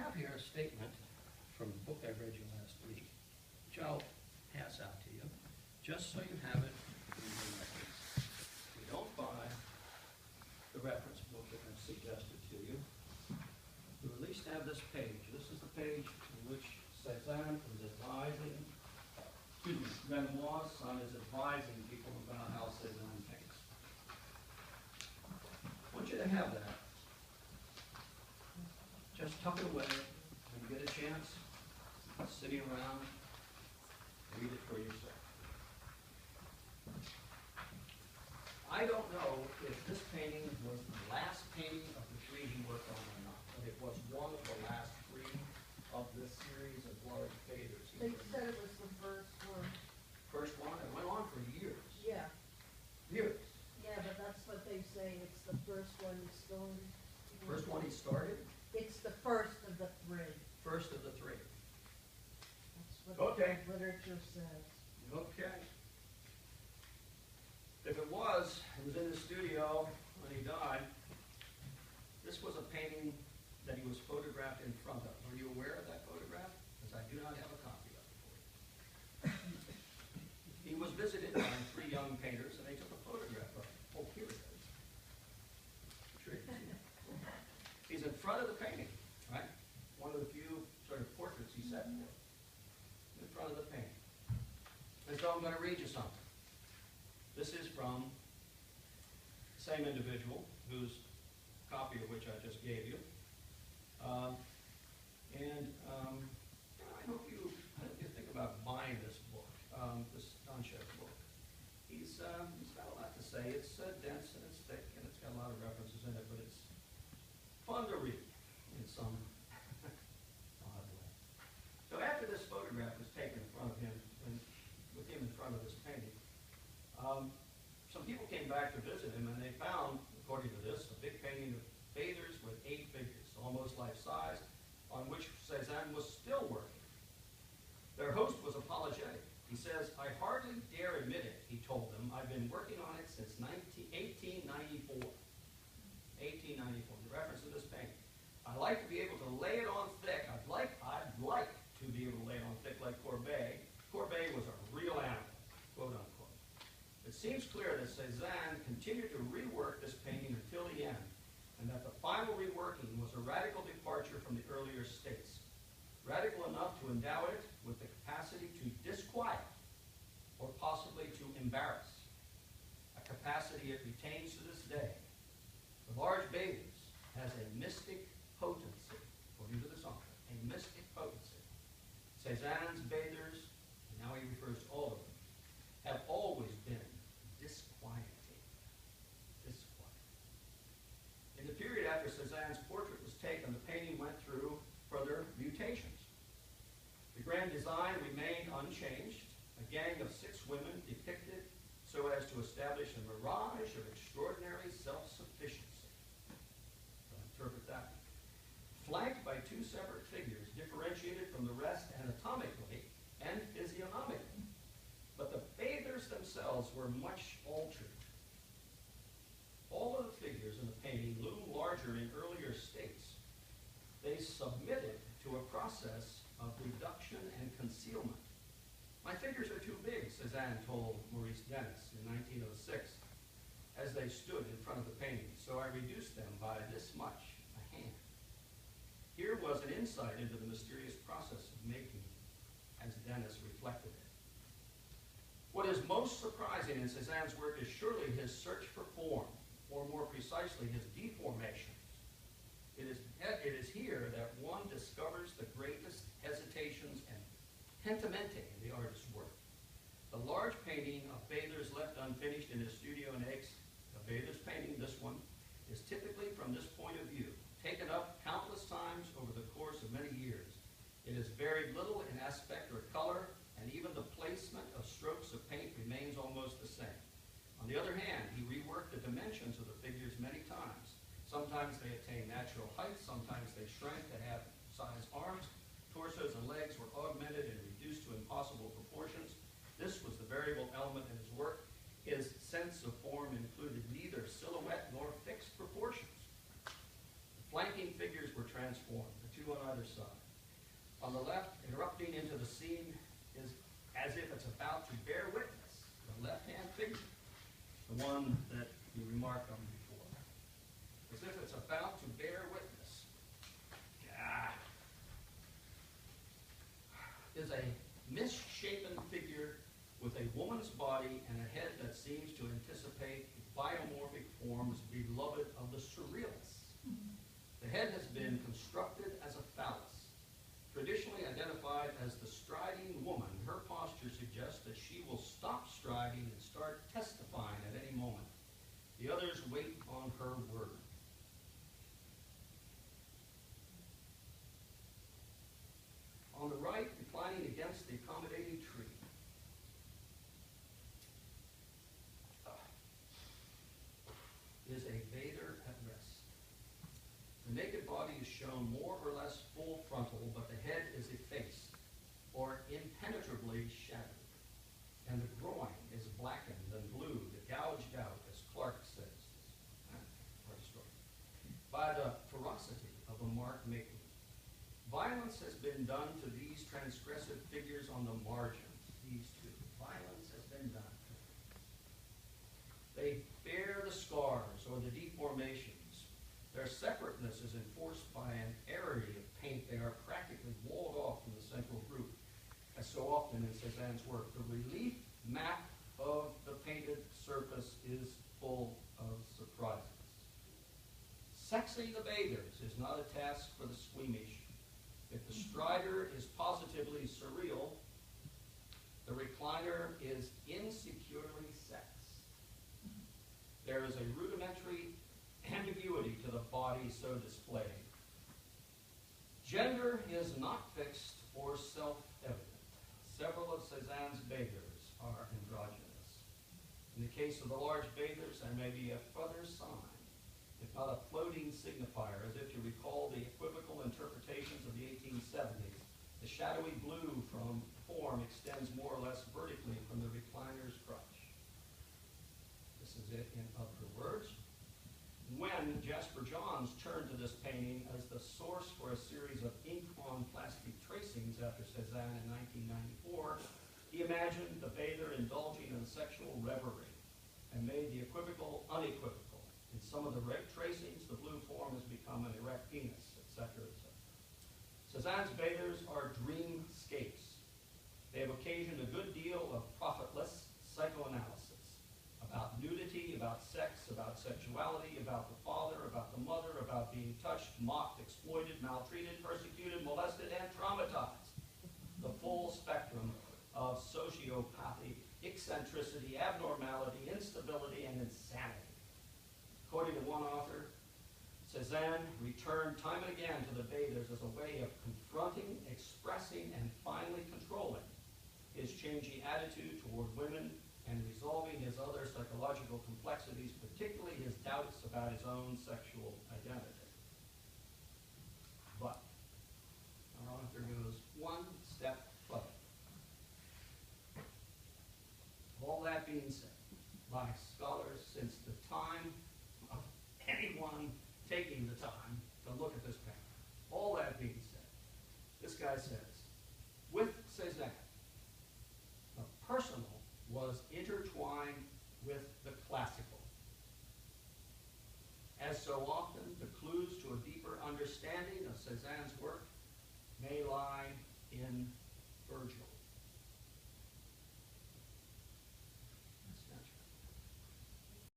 have here a statement from the book I read you last week, which I'll pass out to you, just so you have it in your records. If you don't buy the reference book that I've suggested to you, you at least have this page. This is the page in which Cezanne is advising, Renoir's son is advising people about how Cezanne paints. I want you to have that. Just tuck it away when you get a chance, sitting around, read it for yourself. I don't know if this painting was the last painting of the three he worked on or not, but it was one of the last three of this series of large faders. They said it was the first one. First one, it went on for years. Yeah. Years. Yeah, but that's what they say. It's the first one he started. First one he started? It's the first of the three. First of the three. That's what Okay. the literature says. Okay. If it was in the studio when he died, this was a painting that he was photographed in front of. Are you aware of that photograph? Because I do not have a copy of it for you. He was visited by three young painters, and they took a photograph of him. Oh, here it is. Sure you can see it. He's in front of the painting, right? One of the few sort of portraits he set for. In front of the painting. And so I'm going to read you something. This is from the same individual, whose copy of which I just gave you. I hope you think about buying this book, this Sanchez book. He's got a lot to say. It's dense and it's thick and it's got a lot of references in it, but it's fun to read in some odd way. So after this photograph was taken in front of him, and with him in front of this painting, some people came back to visit him, and they found, according to this, a big painting of bathers with 8 figures, almost life-size, on which Cezanne was still working. Their host was apologetic. He says, "I hardly dare admit it," he told them. "I've been working on it since 1894. 1894, the reference to this painting. I like to be able to lay it on thick. I'd like to be able to lay it on thick like Courbet. Courbet was a real animal, quote unquote. It seems clear that Cezanne continued to rework this painting until the end, and that the final reworking was a radical departure from the earlier states. Radical enough to endow it with the capacity to disquiet, or possibly to embarrass, a capacity it retains to this day. The large bathers has a mystic potency, according to this author, a mystic potency. Cezanne's bathers, and now he refers to all of them, have always been disquieting. Disquieting. In the period after Cezanne's portrait was taken, the painting went through further mutations. The grand design remained unchanged, a gang of 6 women depicted so as to establish a mirage of extraordinary self-sufficiency. Interpret that. Flanked by 2 separate figures, differentiated from the rest anatomically and physiognomically. But the bathers themselves were much altered. All of the figures in the painting loomed larger in earlier states. They submitted to a process of reduction and concealment. "My figures are too big," Cezanne told Maurice Denis in 1906, as they stood in front of the painting, "so I reduced them by this much, a hand." Here was an insight into the mysterious process of making, as Denis reflected it. What is most surprising in Cezanne's work is surely his search for form, or more precisely, his deformations. It is here that one discovers the greatest hesitations and pentimenti in the artist's work. The large painting of bathers left unfinished in his studio in Aix, the bathers painting, this one, is typically from this point of view, taken up countless times over the course of many years. It is varied little in aspect or color, and even the placement of strokes of paint remains almost the same. On the other hand, he reworked the dimensions of the figures many times. Sometimes they attained natural height, sometimes they shrank to have size arms. Torsos and legs were augmented and reduced to impossible proportions. This was the variable element in his work. His sense of form included neither silhouette nor fixed proportions. The flanking figures were transformed, the two on either side. On the left, erupting into the scene is as if it's about to bear witness, the left-hand figure, the one that you remarked on before. As if it's about to bear witness. Is a misshapen figure with a woman's body and a head that seems to anticipate biomorphic forms beloved of the surrealists. The head has been constructed as a phallus. Traditionally identified as the striding woman, her posture suggests that she will stop striding and start testifying at any moment. The others wait on her word. On the right, reclining against the accommodating tree, is a bather at rest. The naked body is shown more or less full frontal, but the head is effaced or impenetrably shadowed, and the groin is blackened and blued, gouged out, as Clark says, by the ferocity of a marked making. Violence has been done to these transgressive figures on the margins, these two. Violence has been done to them. They bear the scars or the deformations. Their separateness is enforced by an array of paint. They are practically walled off from the central group. As so often in Cezanne's work, the relief map of the painted surface is full of surprises. Sexing the bathers is not a task for the squeamish. If the strider is positively surreal, the recliner is insecurely sexed. There is a rudimentary ambiguity to the body so displayed. Gender is not fixed or self-evident. Several of Cezanne's bathers are androgynous. In the case of the large bathers, there may be a further sign, if not a floating signifier, as if to recall the equivocal interpretations of the 1870s. The shadowy blue from form extends more or less vertically from the recliner's crotch. This is it in other words. When Jasper Johns turned to this painting as the source for a series of ink-on plastic tracings after Cezanne in 1994, he imagined the bather indulging in sexual reverie and made the equivocal unequivocal. In some of the tracings, the blue form has become an erect penis, etc., etc. Cezanne's bathers are dreamscapes. They have occasioned a good deal of profitless psychoanalysis about nudity, about sex, about sexuality, about the father, about the mother, about being touched, mocked, exploited, maltreated, persecuted, molested, and traumatized. The full spectrum of sociopathy, eccentricity, abnormality, instability, and insanity. According to one author, Cezanne returned time and again to the bathers as a way of confronting, expressing, and finally controlling his changing attitude toward women and resolving his other psychological complexities, particularly his doubts about his own sexual identity. But our author goes one step further. All that being said, by scholars since the time of anyone taking the time to look at this painting. All that being said, this guy says, with Cezanne, the personal was intertwined with the classical. As so often, the clues to a deeper understanding of Cezanne's work may lie in